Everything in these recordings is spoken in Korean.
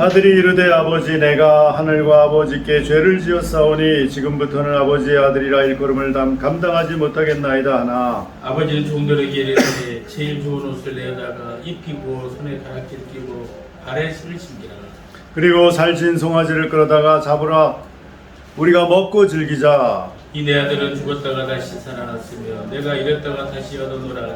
아들이 이르되 아버지 내가 하늘과 아버지께 죄를 지었사오니 지금부터는 아버지의 아들이라 일컬음을 감당하지 못하겠나이다 하나 아버지는 종들에게 이르되 제일 좋은 옷을 내어다가 입히고 손에 가락질 끼고 발에 실을 신기라. 그리고 살찐 송아지를 끌어다가 잡으라 우리가 먹고 즐기자. 이 내 아들은 죽었다가 다시 살아났으며 내가 이랬다가 다시 얻어노라.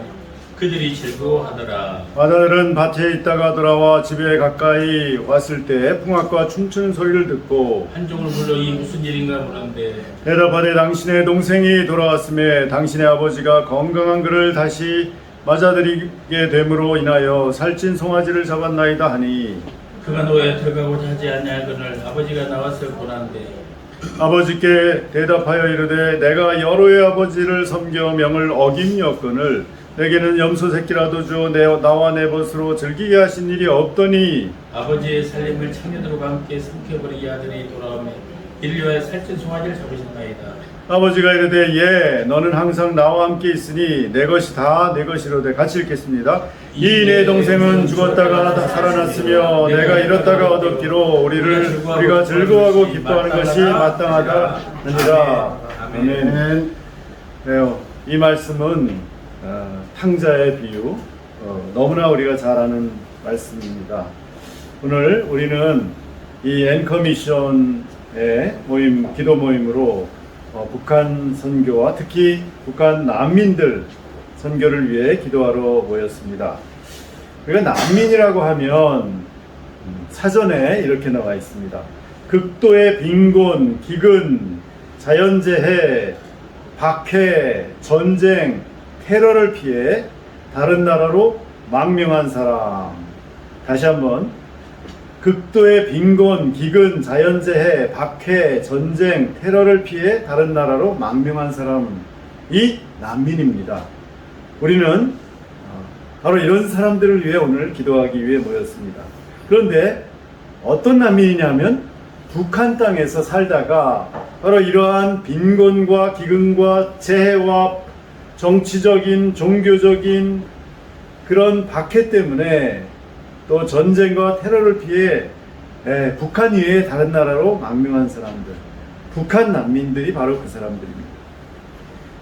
그들이 즐거워하더라. 아들은 밭에 있다가 돌아와 집에 가까이 왔을 때 풍악과 춤추는 소리를 듣고 한 종을 불러 이 무슨 일인가 물었는데 대답하되 당신의 동생이 돌아왔음에 당신의 아버지가 건강한 그를 다시 맞아들이게 됨으로 인하여 살찐 송아지를 잡았나이다 하니 그가 노예 들어가고자 하지 아니하거늘 아버지가 나와서 보란데 아버지께 대답하여 이르되 내가 여로의 아버지를 섬겨 명을 어김이었거늘 내게는 염소 새끼라도 주어 나와 내 벗으로 즐기게 하신 일이 없더니 아버지의 살림을 청년들과 함께 삼켜버리게 아들이 돌아오며 이를 위하여 살찐 송아지를 잡으셨나이다. 아버지가 이르되 예 너는 항상 나와 함께 있으니 내 것이 다 내 것이로되 같이 읽겠습니다. 이 내 동생은 죽었다가 살아났으며 내가 잃었다가 얻었기로 우리가 즐거워하고 기뻐하는 것이 마땅하다 하니라. 아멘. 네, 이 말씀은 탕자의 비유 너무나 우리가 잘 아는 말씀입니다. 오늘 우리는 이 앵커미션의 모임, 기도 모임으로 북한 선교와 특히 북한 난민들 선교를 위해 기도하러 모였습니다. 우리가 난민이라고 하면 사전에 이렇게 나와 있습니다. 극도의 빈곤, 기근, 자연재해, 박해, 전쟁, 테러를 피해 다른 나라로 망명한 사람. 다시 한번 극도의 빈곤, 기근, 자연재해, 박해, 전쟁, 테러를 피해 다른 나라로 망명한 사람이 난민입니다. 우리는 바로 이런 사람들을 위해 오늘 기도하기 위해 모였습니다. 그런데 어떤 난민이냐면 북한 땅에서 살다가 바로 이러한 빈곤과 기근과 재해와 정치적인, 종교적인 그런 박해 때문에 또 전쟁과 테러를 피해 북한 이외의 다른 나라로 망명한 사람들, 북한 난민들이 바로 그 사람들입니다.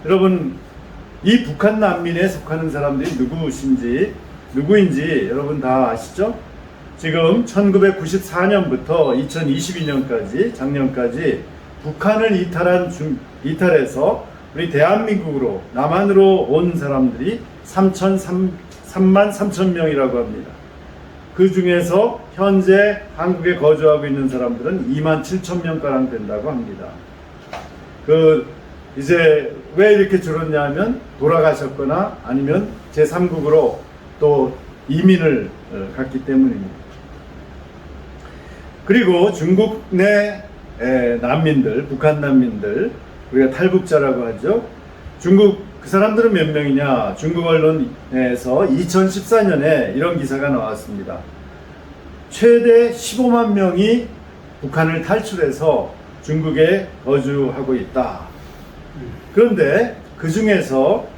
여러분, 이 북한 난민에 속하는 사람들이 누구인지 여러분 다 아시죠? 지금 1994년부터 2022년까지 작년까지 북한을 이탈해서 우리 대한민국으로 남한으로 온 사람들이 3만 3천 명이라고 합니다. 그 중에서 현재 한국에 거주하고 있는 사람들은 2만 7천 명가량 된다고 합니다. 이제 왜 이렇게 줄었냐면 돌아가셨거나 아니면 제3국으로 또 이민을 갔기 때문입니다. 그리고 중국 내 난민들, 북한 난민들, 우리가 탈북자라고 하죠. 중국 그 사람들은 몇 명이냐? 중국 언론에서 2014년에 이런 기사가 나왔습니다. 최대 15만 명이 북한을 탈출해서 중국에 거주하고 있다. 그런데 그 중에서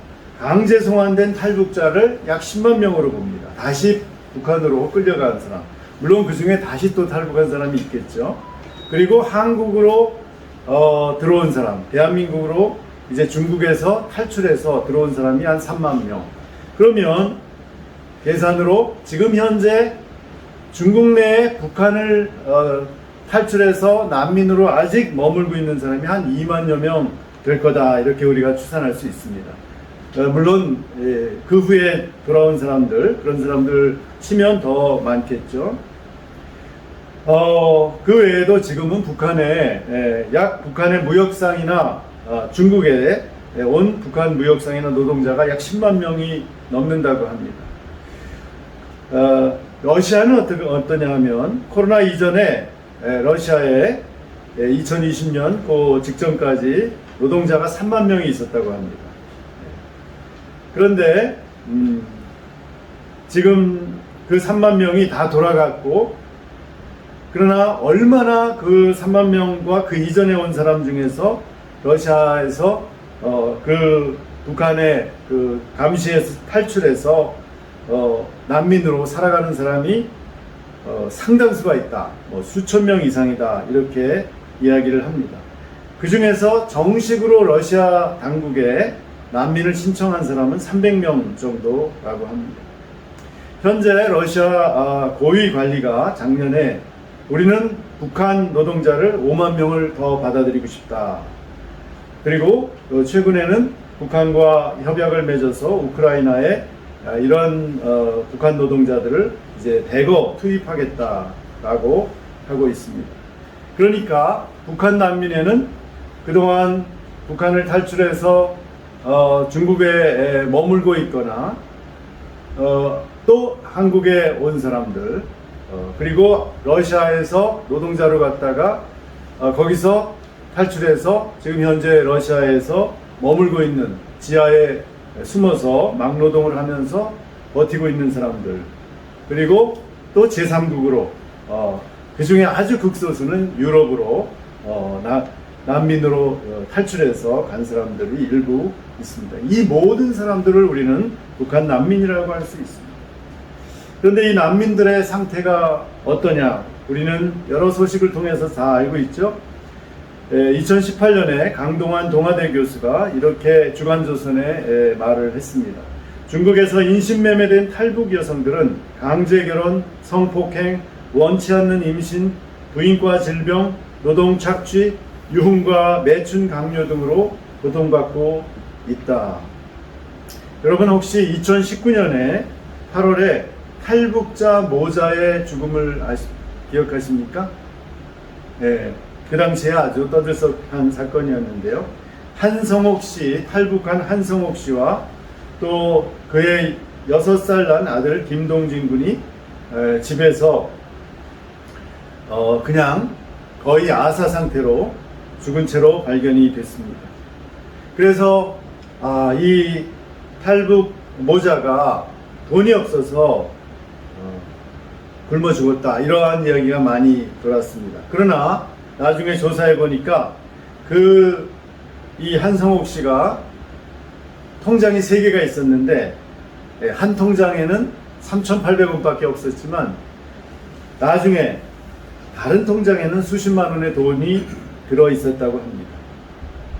강제 송환된 탈북자를 약 10만 명으로 봅니다. 다시 북한으로 끌려간 사람. 물론 그 중에 다시 또 탈북한 사람이 있겠죠. 그리고 한국으로 들어온 사람, 대한민국으로 이제 중국에서 탈출해서 들어온 사람이 한 3만 명. 그러면 계산으로 지금 현재 중국 내에 북한을 탈출해서 난민으로 아직 머물고 있는 사람이 한 2만여 명 될 거다. 이렇게 우리가 추산할 수 있습니다. 물론 그 후에 돌아온 사람들, 그런 사람들 치면 더 많겠죠. 그 외에도 지금은 북한의 무역상이나 중국에 온 북한 무역상이나 노동자가 약 10만 명이 넘는다고 합니다. 러시아는 어떠냐 하면 코로나 이전에 러시아에 2020년 그 직전까지 노동자가 3만 명이 있었다고 합니다. 그런데 지금 그 3만 명이 다 돌아갔고 그러나 얼마나 그 3만 명과 그 이전에 온 사람 중에서 러시아에서 그 북한의 그 감시에서 탈출해서 난민으로 살아가는 사람이 상당수가 있다. 뭐 수천 명 이상이다. 이렇게 이야기를 합니다. 그 중에서 정식으로 러시아 당국에 난민을 신청한 사람은 300명 정도라고 합니다. 현재 러시아 고위 관리가 작년에 우리는 북한 노동자를 5만 명을 더 받아들이고 싶다. 그리고 최근에는 북한과 협약을 맺어서 우크라이나에 이런 북한 노동자들을 이제 대거 투입하겠다라고 하고 있습니다. 그러니까 북한 난민에는 그동안 북한을 탈출해서 중국에 머물고 있거나 또 한국에 온 사람들, 그리고 러시아에서 노동자로 갔다가 거기서 탈출해서 지금 현재 러시아에서 머물고 있는, 지하에 숨어서 막노동을 하면서 버티고 있는 사람들, 그리고 또 제3국으로 그 중에 아주 극소수는 유럽으로 난민으로 탈출해서 간 사람들이 일부 있습니다. 이 모든 사람들을 우리는 북한 난민이라고 할 수 있습니다. 그런데 이 난민들의 상태가 어떠냐? 우리는 여러 소식을 통해서 다 알고 있죠. 2018년에 강동원 동아대 교수가 이렇게 주간조선에 말을 했습니다. 중국에서 인신매매된 탈북 여성들은 강제결혼, 성폭행, 원치 않는 임신, 부인과 질병, 노동 착취, 유흥과 매춘 강요 등으로 고통받고 있다. 여러분 혹시 2019년에 8월에 탈북자 모자의 죽음을 기억하십니까? 네, 그 당시에 아주 떠들썩한 사건이었는데요. 한성옥 씨, 탈북한 한성옥 씨와 또 그의 6살 난 아들 김동진 군이 집에서 그냥 거의 아사 상태로 죽은 채로 발견이 됐습니다. 그래서 이 탈북 모자가 돈이 없어서 굶어 죽었다, 이러한 이야기가 많이 돌았습니다. 그러나 나중에 조사해 보니까 이 한성옥 씨가 통장이 3개가 있었는데 한 통장에는 3,800원밖에 없었지만 나중에 다른 통장에는 수십만 원의 돈이 들어 있었다고 합니다.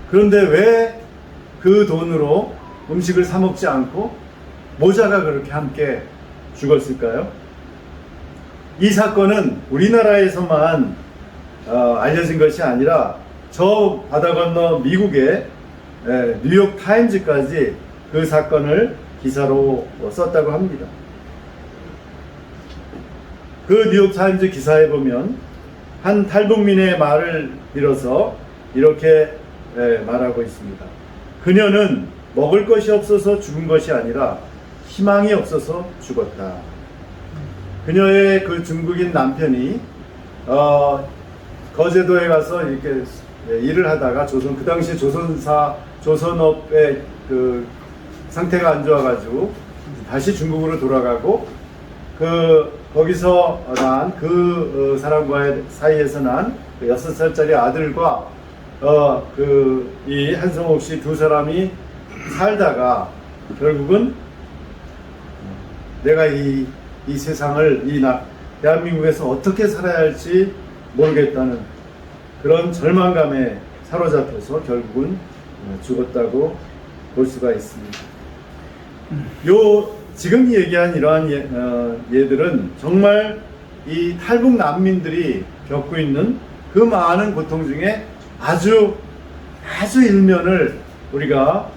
그런데 왜 그 돈으로 음식을 사 먹지 않고 모자가 그렇게 함께 죽었을까요? 이 사건은 우리나라에서만 알려진 것이 아니라 저 바다 건너 미국의 뉴욕 타임즈까지 그 사건을 기사로 썼다고 합니다. 그 뉴욕 타임즈 기사에 보면 한 탈북민의 말을 빌어서 이렇게 말하고 있습니다. 그녀는 먹을 것이 없어서 죽은 것이 아니라 희망이 없어서 죽었다. 그녀의 그 중국인 남편이 거제도에 가서 이렇게 일을 하다가 그 당시 조선업의 그 상태가 안 좋아가지고 다시 중국으로 돌아가고 거기서 난 그 사람과의 사이에서 난 6살짜리 아들과 이 한성옥 씨 두 사람이 살다가 결국은 내가 이 세상을 대한민국에서 어떻게 살아야 할지 모르겠다는 그런 절망감에 사로잡혀서 결국은 죽었다고 볼 수가 있습니다. 지금 얘기한 이러한 예들은 정말 이 탈북 난민들이 겪고 있는 그 많은 고통 중에 아주 일면을 우리가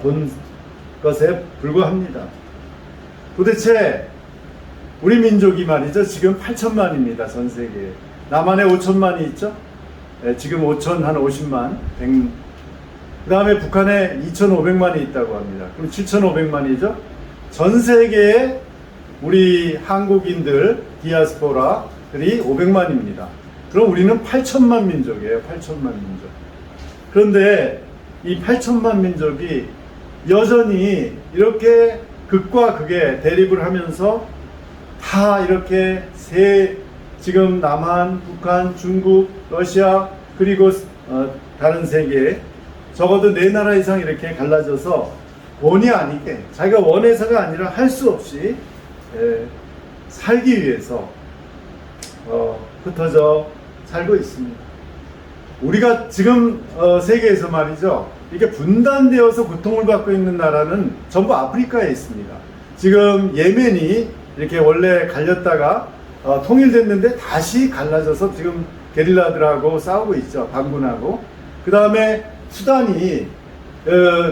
본 것에 불과합니다. 도대체 우리 민족이 말이죠, 지금 8천만입니다. 전 세계에. 남한에 5천만이 있죠. 지금 50만, 100. 그 다음에 북한에 2,500만이 있다고 합니다. 그럼 7,500만이죠. 전 세계에 우리 한국인들 디아스포라들이 500만입니다. 그럼 우리는 8천만 민족이에요. 8천만 민족. 그런데 이 8천만 민족이 여전히 이렇게 극과 극에 대립을 하면서 다 이렇게 지금 남한, 북한, 중국, 러시아, 그리고 다른 세계 적어도 4나라 이상 이렇게 갈라져서 본의 아니게 자기가 원해서가 아니라 할 수 없이 살기 위해서 흩어져 살고 있습니다. 우리가 지금 세계에서 말이죠, 이렇게 분단되어서 고통을 받고 있는 나라는 전부 아프리카에 있습니다. 지금 예멘이 이렇게 원래 갈렸다가 통일됐는데 다시 갈라져서 지금 게릴라들하고 싸우고 있죠. 반군하고. 그 다음에 수단이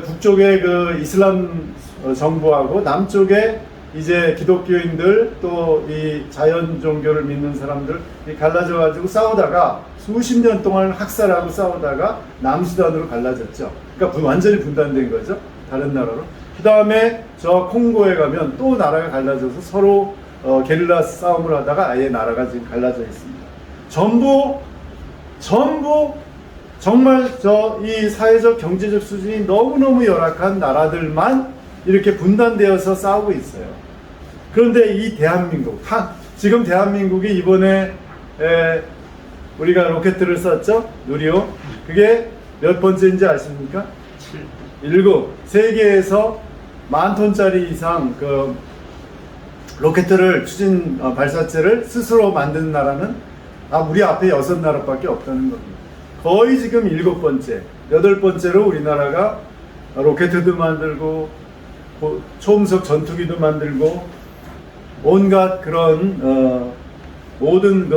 북쪽에 그 이슬람 정부하고 남쪽에 이제 기독교인들 또 이 자연 종교를 믿는 사람들 갈라져 가지고 싸우다가 수십 년 동안 학살하고 싸우다가 남수단으로 갈라졌죠. 그러니까 완전히 분단된 거죠. 다른 나라로. 그 다음에 저 콩고에 가면 또 나라가 갈라져서 서로 게릴라 싸움을 하다가 아예 나라가 지금 갈라져 있습니다. 전부 정말 이 사회적 경제적 수준이 너무너무 열악한 나라들만 이렇게 분단되어서 싸우고 있어요. 그런데 이 대한민국, 지금 대한민국이 이번에 우리가 로켓을 쐈죠? 누리호. 그게 몇 번째인지 아십니까? 7. 세계에서 10,000톤짜리 이상 그 로켓을 추진 발사체를 스스로 만드는 나라는 우리 앞에 6나라밖에 없다는 겁니다. 거의 지금 7번째, 8번째로 우리나라가 로켓도 만들고 초음속 전투기도 만들고 온갖 그런 모든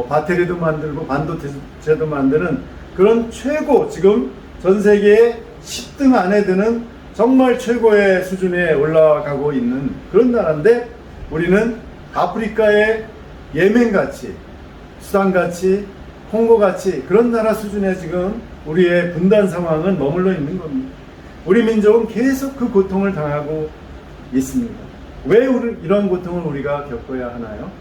배터리도 만들고 반도체도 만드는 그런 최고, 지금 전 세계에 10등 안에 드는 정말 최고의 수준에 올라가고 있는 그런 나라인데, 우리는 아프리카의 예멘같이, 수단같이, 콩고같이 그런 나라 수준에 지금 우리의 분단 상황은 머물러 있는 겁니다. 우리 민족은 계속 그 고통을 당하고 있습니다. 왜 이런 고통을 우리가 겪어야 하나요?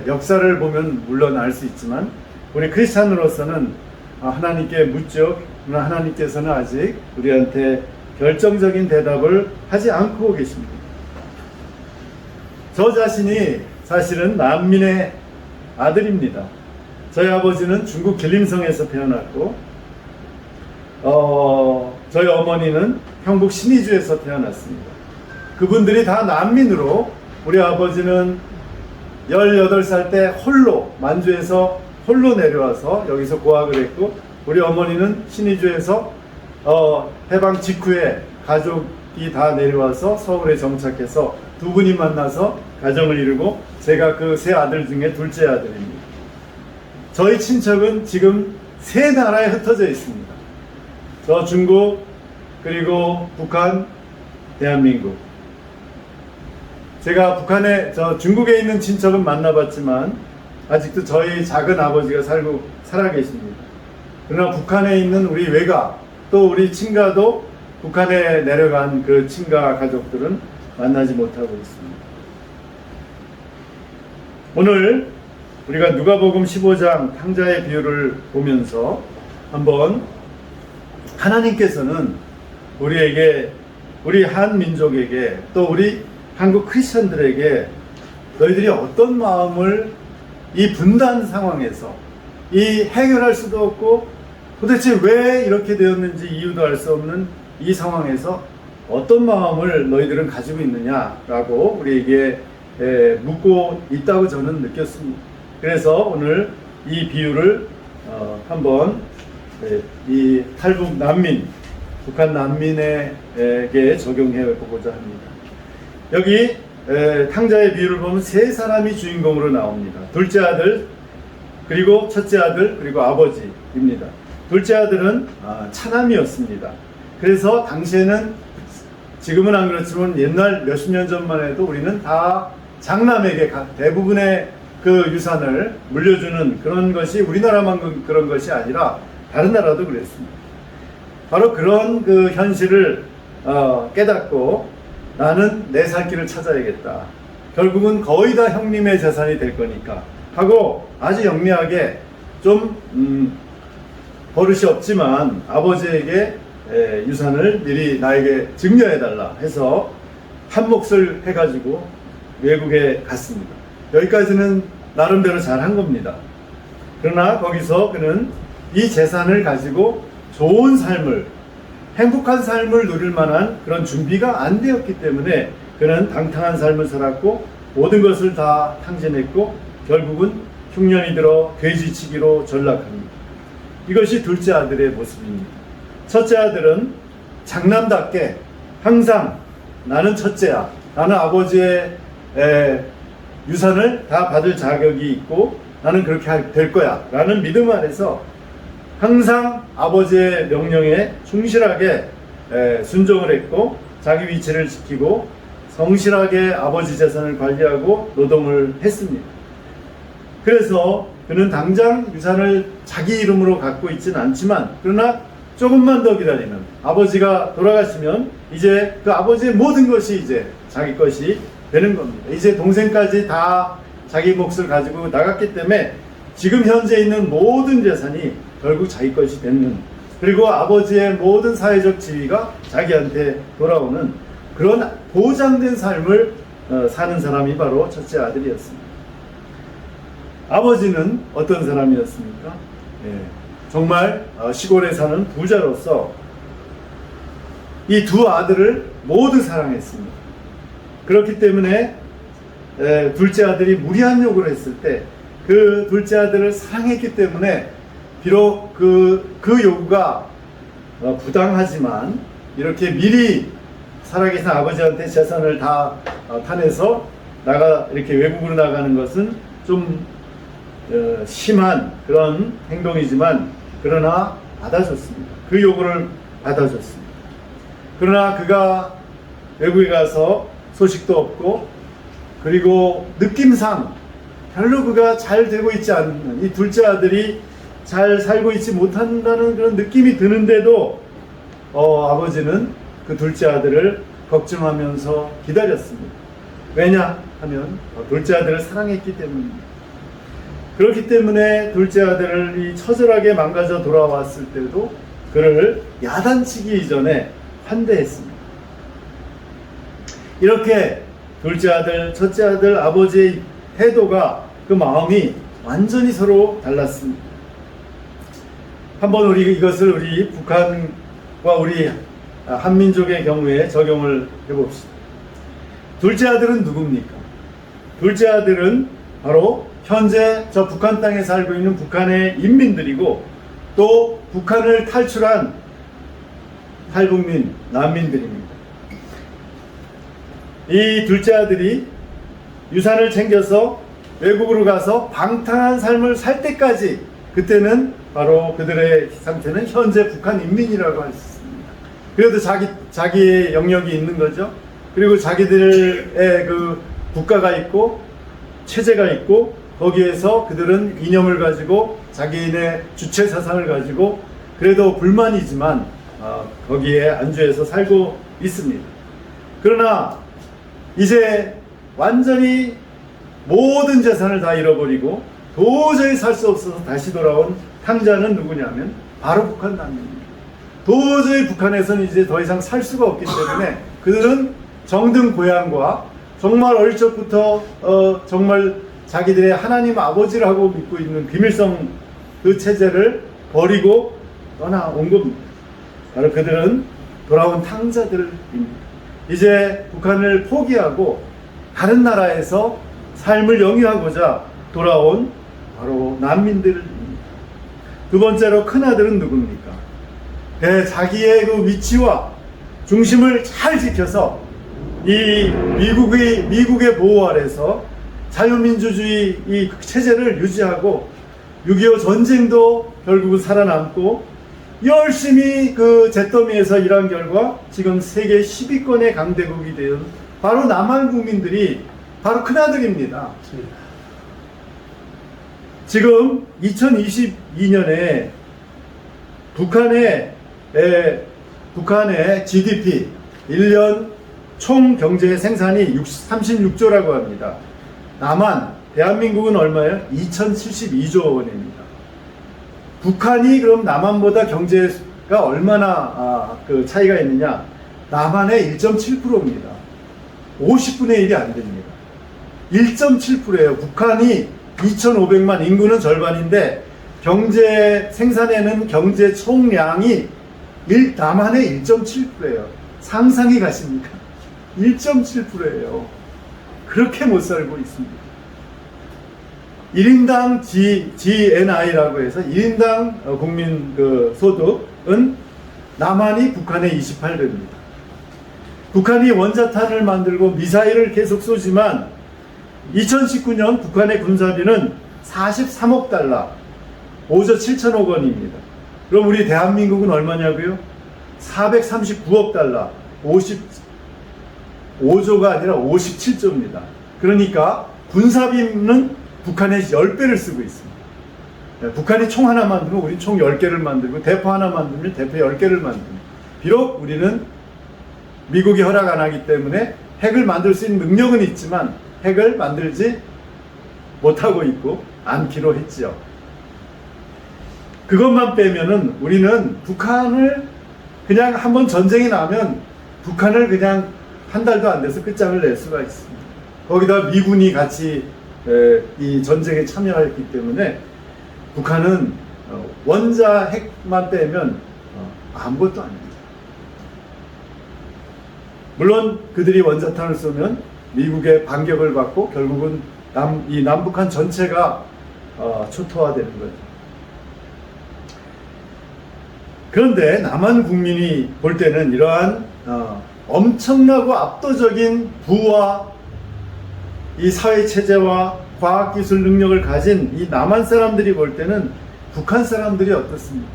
역사를 보면 물론 알 수 있지만 우리 크리스찬으로서는 하나님께 묻죠. 그러나 하나님께서는 아직 우리한테 결정적인 대답을 하지 않고 계십니다. 저 자신이 사실은 난민의 아들입니다. 저희 아버지는 중국 길림성에서 태어났고 저희 어머니는 경북 신의주에서 태어났습니다. 그분들이 다 난민으로, 우리 아버지는 18살 때 홀로 만주에서 홀로 내려와서 여기서 고학을 했고, 우리 어머니는 신의주에서 해방 직후에 가족이 다 내려와서 서울에 정착해서 두 분이 만나서 가정을 이루고, 제가 그 세 아들 중에 둘째 아들입니다. 저희 친척은 지금 세 나라에 흩어져 있습니다. 저 중국, 그리고 북한, 대한민국. 제가 중국에 있는 친척은 만나봤지만 아직도 저희 작은 아버지가 살아 계십니다. 그러나 북한에 있는 우리 외가, 또 우리 친가도 북한에 내려간 그 친가 가족들은 만나지 못하고 있습니다. 오늘 우리가 누가복음 15장 탕자의 비유를 보면서 한번 하나님께서는 우리에게, 우리 한민족에게, 또 우리 한국 크리스천들에게 너희들이 어떤 마음을 이 분단 상황에서, 이 해결할 수도 없고 도대체 왜 이렇게 되었는지 이유도 알 수 없는 이 상황에서 어떤 마음을 너희들은 가지고 있느냐라고 우리에게 묻고 있다고 저는 느꼈습니다. 그래서 오늘 이 비유를 한번 이 탈북 난민, 북한 난민에게 적용해 보고자 합니다. 여기 탕자의 비유를 보면 세 사람이 주인공으로 나옵니다. 둘째 아들, 그리고 첫째 아들, 그리고 아버지입니다. 둘째 아들은 차남이었습니다. 그래서 당시에는, 지금은 안 그렇지만 옛날 몇십 년 전만 해도 우리는 다 장남에게 대부분의 그 유산을 물려주는 그런 것이 우리나라만 그런 것이 아니라 다른 나라도 그랬습니다. 바로 그런 그 현실을 깨닫고 나는 내 살 길을 찾아야겠다. 결국은 거의 다 형님의 재산이 될 거니까 하고 아주 영리하게 좀 버릇이 없지만 아버지에게 유산을 미리 나에게 증여해달라 해서 한 몫을 해가지고 외국에 갔습니다. 여기까지는 나름대로 잘한 겁니다. 그러나 거기서 그는 이 재산을 가지고 좋은 삶을, 행복한 삶을 누릴 만한 그런 준비가 안 되었기 때문에 그는 당당한 삶을 살았고 모든 것을 다 탕진했고 결국은 흉년이 들어 돼지치기로 전락합니다. 이것이 둘째 아들의 모습입니다. 첫째 아들은 장남답게 항상 나는 첫째야, 나는 아버지의 유산을 다 받을 자격이 있고 나는 그렇게 될 거야 라는 믿음 안에서 항상 아버지의 명령에 충실하게 순종을 했고 자기 위치를 지키고 성실하게 아버지 재산을 관리하고 노동을 했습니다. 그래서 그는 당장 유산을 자기 이름으로 갖고 있지는 않지만 그러나 조금만 더 기다리면 아버지가 돌아가시면 이제 그 아버지의 모든 것이 이제 자기 것이 되는 겁니다. 이제 동생까지 다 자기 몫을 가지고 나갔기 때문에 지금 현재 있는 모든 재산이 결국 자기 것이 되는, 그리고 아버지의 모든 사회적 지위가 자기한테 돌아오는 그런 보장된 삶을 사는 사람이 바로 첫째 아들이었습니다. 아버지는 어떤 사람이었습니까? 정말 시골에 사는 부자로서 이 두 아들을 모두 사랑했습니다. 그렇기 때문에 둘째 아들이 무리한 요구를 했을 때 그 둘째 아들을 사랑했기 때문에 비록 그 요구가 부당하지만 이렇게 미리 살아계신 아버지한테 재산을 다 타내서 이렇게 외국으로 나가는 것은 좀 심한 그런 행동이지만 그러나 받아줬습니다. 그 요구를 받아줬습니다. 그러나 그가 외국에 가서 소식도 없고 그리고 느낌상 별로 그가 잘 되고 있지 않는 이 둘째 아들이 잘 살고 있지 못한다는 그런 느낌이 드는데도 아버지는 그 둘째 아들을 걱정하면서 기다렸습니다. 왜냐 하면 둘째 아들을 사랑했기 때문입니다. 그렇기 때문에 둘째 아들을 이 처절하게 망가져 돌아왔을 때도 그를 야단치기 이전에 환대했습니다. 이렇게 둘째 아들, 첫째 아들, 아버지의 태도가 그 마음이 완전히 서로 달랐습니다. 한번 이것을 우리 북한과 우리 한민족의 경우에 적용을 해봅시다. 둘째 아들은 누굽니까? 둘째 아들은 바로 현재 저 북한 땅에 살고 있는 북한의 인민들이고 또 북한을 탈출한 탈북민, 난민들입니다. 이 둘째 아들이 유산을 챙겨서 외국으로 가서 방탕한 삶을 살 때까지 그때는 바로 그들의 상태는 현재 북한 인민이라고 할 수 있습니다. 그래도 자기의 영역이 있는 거죠. 그리고 자기들의 그 국가가 있고 체제가 있고 거기에서 그들은 이념을 가지고 자기네 주체 사상을 가지고 그래도 불만이지만 거기에 안주해서 살고 있습니다. 그러나 이제 완전히 모든 재산을 다 잃어버리고 도저히 살 수 없어서 다시 돌아온 탕자는 누구냐면 바로 북한 난민입니다. 도저히 북한에서는 이제 더 이상 살 수가 없기 때문에 그들은 정든 고향과 정말 어릴 적부터 정말 자기들의 하나님 아버지라고 믿고 있는 비밀성 그 체제를 버리고 떠나온 겁니다. 바로 그들은 돌아온 탕자들입니다. 이제 북한을 포기하고 다른 나라에서 삶을 영위하고자 돌아온 바로 난민들입니다. 두 번째로 큰아들은 누굽니까? 자기의 그 위치와 중심을 잘 지켜서 이 미국의 보호 아래서 자유민주주의 이 체제를 유지하고 6.25 전쟁도 결국은 살아남고 열심히 그 잿더미에서 일한 결과 지금 세계 10위권의 강대국이 된 바로 남한 국민들이 바로 큰아들입니다. 지금 2022년에 북한의 GDP 1년 총 경제 생산이 36조라고 합니다. 대한민국은 얼마예요? 2072조 원입니다. 북한이 그럼 남한보다 경제가 얼마나 그 차이가 있느냐? 남한의 1.7%입니다. 50분의 1이 안 됩니다. 1.7%예요. 북한이 2,500만, 인구는 절반인데 경제 생산에는 경제 총량이 남한의 1.7%예요. 상상이 가십니까? 1.7%예요. 그렇게 못 살고 있습니다. 1인당 GNI라고 해서 1인당 국민 그 소득은 남한이 북한의 28배입니다. 북한이 원자탄을 만들고 미사일을 계속 쏘지만 2019년 북한의 군사비는 43억 달러, 5조 7천억 원입니다. 그럼 우리 대한민국은 얼마냐고요? 439억 달러, 55조가 아니라 57조입니다. 그러니까 군사비는 북한의 10배를 쓰고 있습니다. 북한이 총 하나 만들면 우리 총 10개를 만들고 대포 하나 만들면 대포 10개를 만듭니다. 비록 우리는 미국이 허락 안 하기 때문에 핵을 만들 수 있는 능력은 있지만 핵을 만들지 못하고 있고 않기로 했지요. 그것만 빼면은 우리는 북한을 그냥 한번 전쟁이 나면 북한을 그냥 한 달도 안 돼서 끝장을 낼 수가 있습니다. 거기다 미군이 같이 이 전쟁에 참여했기 때문에 북한은 원자 핵만 빼면 아무것도 아닙니다. 물론 그들이 원자탄을 쏘면 미국의 반격을 받고 결국은 이 남북한 전체가 초토화되는 거죠. 그런데 남한 국민이 볼 때는 이러한 엄청나고 압도적인 부와 이 사회체제와 과학기술 능력을 가진 이 남한 사람들이 볼 때는 북한 사람들이 어떻습니까?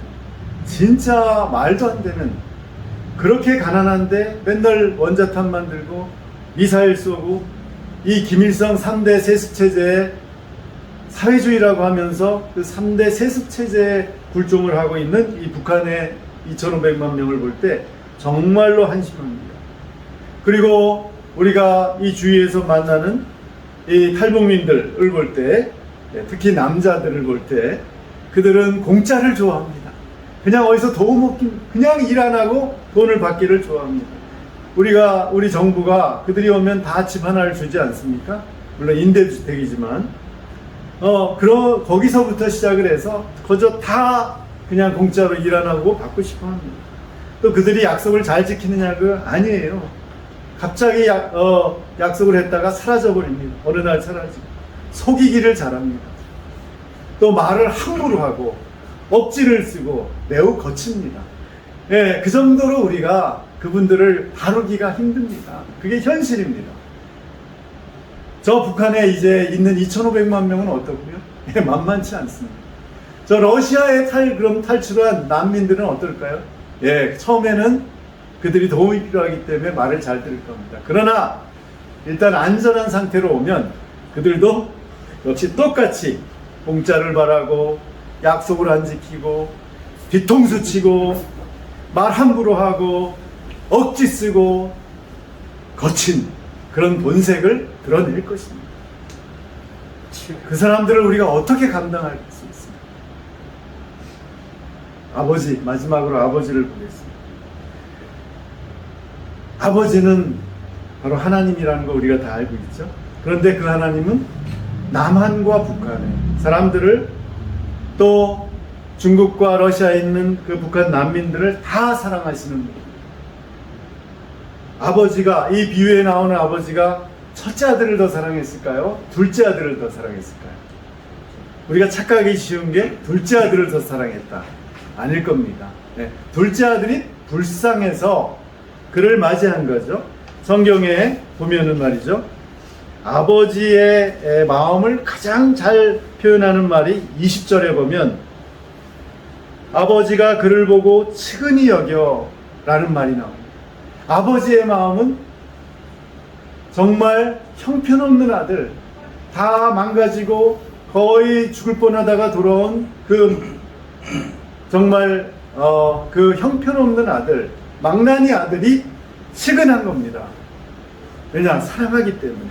진짜 말도 안 되는, 그렇게 가난한데 맨날 원자탄 만들고 미사일 쏘고 이 김일성 3대 세습체제의 사회주의라고 하면서 그 3대 세습체제에 굴종을 하고 있는 이 북한의 2,500만 명을 볼 때 정말로 한심합니다. 그리고 우리가 이 주위에서 만나는 이 탈북민들을 볼 때, 특히 남자들을 볼 때 그들은 공짜를 좋아합니다. 그냥 어디서 도움 얻기, 그냥 일 안 하고 돈을 받기를 좋아합니다. 우리 정부가 그들이 오면 다 집 하나를 주지 않습니까? 물론 임대주택이지만 거기서부터 시작을 해서 거저 다 그냥 공짜로 일 안 하고 받고 싶어 합니다. 또 그들이 약속을 잘 지키느냐고? 아니에요. 갑자기 약속을 했다가 사라져버립니다. 어느 날 사라지고. 속이기를 잘합니다. 또 말을 함부로 하고 억지를 쓰고 매우 거칩니다. 예, 그 정도로 우리가 그분들을 다루기가 힘듭니다. 그게 현실입니다. 저 북한에 이제 있는 2,500만 명은 어떻고요? 예, 만만치 않습니다. 저 러시아에 그럼 탈출한 난민들은 어떨까요? 예, 처음에는 그들이 도움이 필요하기 때문에 말을 잘 들을 겁니다. 그러나 일단 안전한 상태로 오면 그들도 역시 똑같이 공짜를 바라고 약속을 안 지키고 뒤통수 치고 말 함부로 하고 억지 쓰고 거친 그런 본색을 드러낼 것입니다. 그 사람들을 우리가 어떻게 감당할 수 있습니까? 아버지, 마지막으로 아버지를 보겠습니다. 아버지는 바로 하나님이라는 거 우리가 다 알고 있죠. 그런데 그 하나님은 남한과 북한의 사람들을, 또 중국과 러시아에 있는 그 북한 난민들을 다 사랑하시는 분입니다. 아버지가, 이 비유에 나오는 아버지가 첫째 아들을 더 사랑했을까요? 둘째 아들을 더 사랑했을까요? 우리가 착각하기 쉬운 게 둘째 아들을 더 사랑했다. 아닐 겁니다. 네. 둘째 아들이 불쌍해서 그를 맞이한 거죠. 성경에 보면은 말이죠, 아버지의 마음을 가장 잘 표현하는 말이 20절에 보면 아버지가 그를 보고 측은히 여겨 라는 말이 나옵니다. 아버지의 마음은 정말 형편없는 아들, 다 망가지고 거의 죽을 뻔하다가 돌아온 그 정말 그 형편없는 아들, 망나니 아들이 측은한 겁니다. 왜냐? 사랑하기 때문에.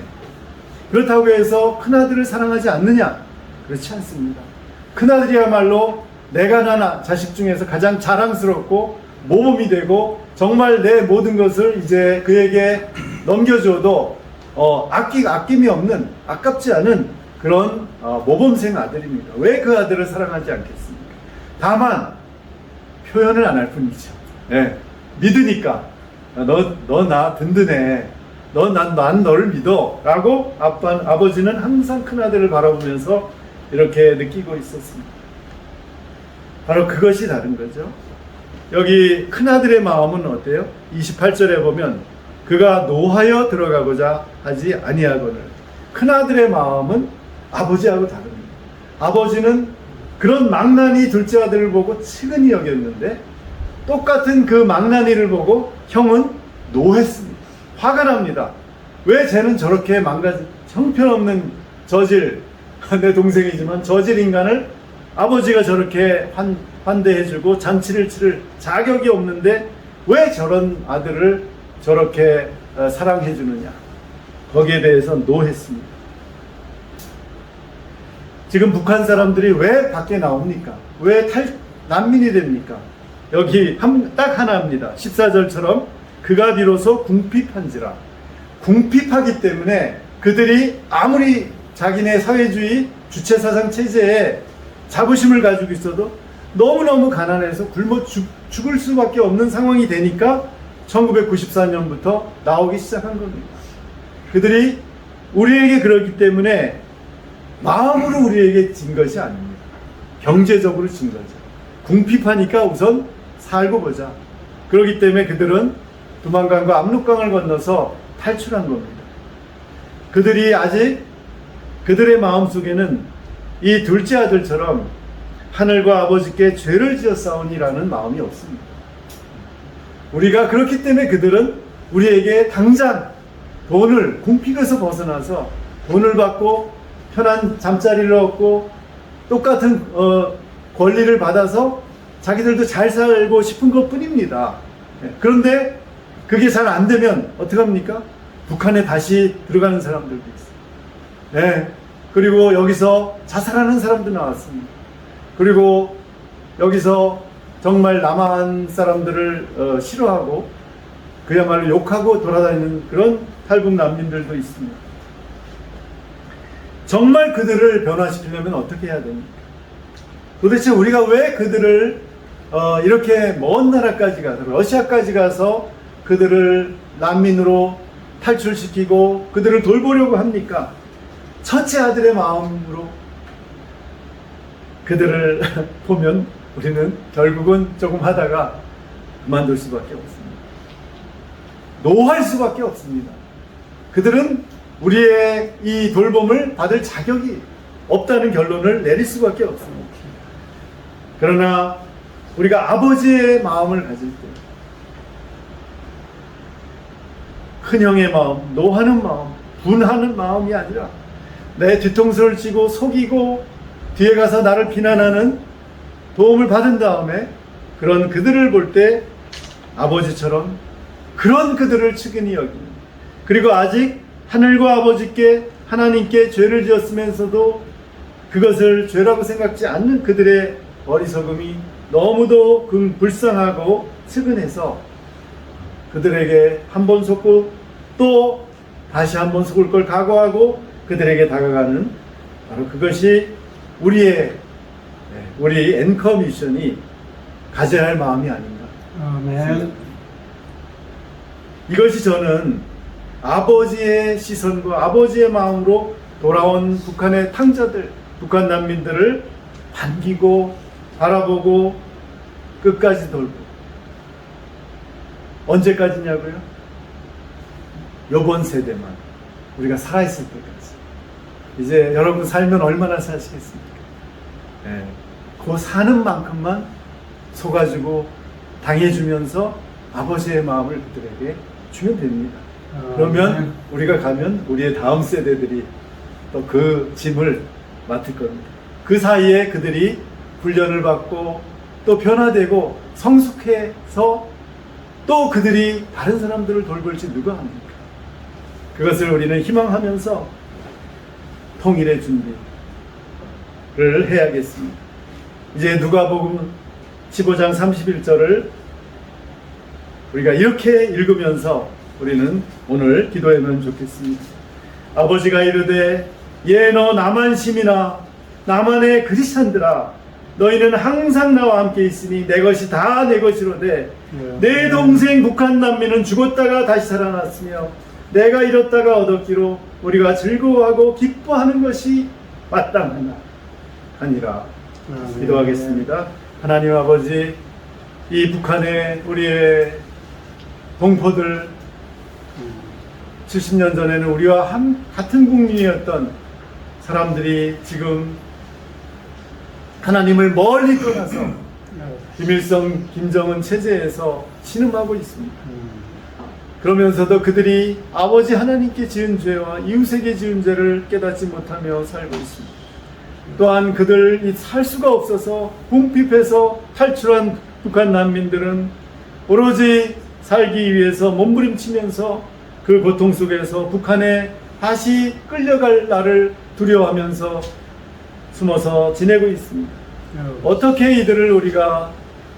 그렇다고 해서 큰아들을 사랑하지 않느냐? 그렇지 않습니다. 큰아들이야말로 내가 낳은 자식 중에서 가장 자랑스럽고 모범이 되고 정말 내 모든 것을 이제 그에게 넘겨줘도 아낌이 없는, 아깝지 않은 그런 모범생 아들입니다. 왜 그 아들을 사랑하지 않겠습니까? 다만 표현을 안 할 뿐이죠. 네. 믿으니까 너 나 든든해. 난 너를 믿어 라고 아버지는 항상 큰아들을 바라보면서 이렇게 느끼고 있었습니다. 바로 그것이 다른 거죠. 여기 큰아들의 마음은 어때요? 28절에 보면 그가 노하여 들어가고자 하지 아니하거늘. 큰아들의 마음은 아버지하고 다릅니다. 아버지는 그런 망나니 둘째 아들을 보고 측은히 여겼는데 똑같은 그 망나니를 보고 형은 노했습니다. 화가 납니다. 왜 쟤는 저렇게 형편없는 저질, 내 동생이지만 저질 인간을 아버지가 저렇게 환대해주고 잔치를 치를 자격이 없는데 왜 저런 아들을 저렇게 사랑해주느냐. 거기에 대해서 노했습니다. 지금 북한 사람들이 왜 밖에 나옵니까? 왜 난민이 됩니까? 여기 딱 하나입니다. 14절처럼 그가 비로소 궁핍한지라. 궁핍하기 때문에 그들이 아무리 자기네 사회주의 주체사상 체제에 자부심을 가지고 있어도 너무너무 가난해서 굶어 죽을 수밖에 없는 상황이 되니까 1994년부터 나오기 시작한 겁니다. 그들이 우리에게 그렇기 때문에 마음으로 우리에게 진 것이 아닙니다. 경제적으로 진 거죠. 궁핍하니까 우선 살고 보자. 그렇기 때문에 그들은 두만강과 압록강을 건너서 탈출한 겁니다. 그들이 아직 그들의 마음속에는 이 둘째 아들처럼 하늘과 아버지께 죄를 지었사오니라는 마음이 없습니다. 우리가 그렇기 때문에 그들은 우리에게 당장 돈을 궁핍에서 벗어나서 돈을 받고 편한 잠자리를 얻고 똑같은 권리를 받아서 자기들도 잘 살고 싶은 것 뿐입니다. 그런데 그게 잘 안 되면 어떡합니까? 북한에 다시 들어가는 사람들도 있어요. 그리고 여기서 자살하는 사람도 나왔습니다. 그리고 여기서 정말 남한 사람들을 싫어하고 그야말로 욕하고 돌아다니는 그런 탈북 난민들도 있습니다. 정말 그들을 변화시키려면 어떻게 해야 됩니까? 도대체 우리가 왜 그들을 이렇게 먼 나라까지 가서 러시아까지 가서 그들을 난민으로 탈출시키고 그들을 돌보려고 합니까? 첫째 아들의 마음으로 그들을 보면 우리는 결국은 조금 하다가 그만둘 수밖에 없습니다. 노할 수밖에 없습니다. 그들은 우리의 이 돌봄을 받을 자격이 없다는 결론을 내릴 수밖에 없습니다. 그러나 우리가 아버지의 마음을 가질 때 큰형의 마음, 노하는 마음, 분하는 마음이 아니라 내 뒤통수를 치고 속이고 뒤에 가서 나를 비난하는 도움을 받은 다음에 그런 그들을 볼 때 아버지처럼 그런 그들을 측은히 여기는, 그리고 아직 하늘과 아버지께 하나님께 죄를 지었으면서도 그것을 죄라고 생각지 않는 그들의 어리석음이 너무도 불쌍하고 측은해서 그들에게 한 번 속고 또 다시 한 번 속을 걸 각오하고 그들에게 다가가는, 바로 그것이 우리 앵커 미션이 가져야 할 마음이 아닌가. 아멘. 이것이 저는 아버지의 시선과 아버지의 마음으로 돌아온 북한의 탕자들, 북한 난민들을 반기고 바라보고 끝까지 돌고, 언제까지냐고요? 요번 세대만, 우리가 살아있을 때까지. 이제 여러분 살면 얼마나 사시겠습니까? 그 사는 만큼만 속아주고 당해주면서 아버지의 마음을 그들에게 주면 됩니다. 그러면 우리가 가면 우리의 다음 세대들이 또 그 짐을 맡을 겁니다. 그 사이에 그들이 훈련을 받고 또 변화되고 성숙해서 또 그들이 다른 사람들을 돌볼지 누가 합니까? 그것을 우리는 희망하면서 통일의 준비를 해야겠습니다. 이제 누가복음 15장 31절을 우리가 이렇게 읽으면서 우리는 오늘 기도하면 좋겠습니다. 아버지가 이르되 예 너 남한 시민아 남한의 그리스찬들아 너희는 항상 나와 함께 있으니 내 것이 다 내 것이로되 내 동생 북한 난민은 죽었다가 다시 살아났으며 내가 잃었다가 얻었기로 우리가 즐거워하고 기뻐하는 것이 마땅하니라. 기도하겠습니다. 하나님 아버지, 이 북한의 우리의 동포들 70년 전에는 우리와 같은 국민이었던 사람들이 지금 하나님을 멀리 떠나서 김일성, 김정은 체제에서 신음하고 있습니다. 그러면서도 그들이 아버지 하나님께 지은 죄와 이웃에게 지은 죄를 깨닫지 못하며 살고 있습니다. 또한 그들이 살 수가 없어서 궁핍해서 탈출한 북한 난민들은 오로지 살기 위해서 몸부림치면서 그 고통 속에서 북한에 다시 끌려갈 날을 두려워하면서 숨어서 지내고 있습니다. 어떻게 이들을 우리가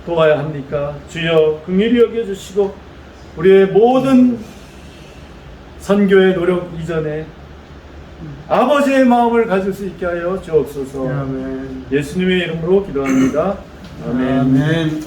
도와야 합니까? 주여 긍휼히 여겨주시고 우리의 모든 선교의 노력 이전에 아버지의 마음을 가질 수 있게 하여 주옵소서. 아멘. 예수님의 이름으로 기도합니다. 아멘. 아멘.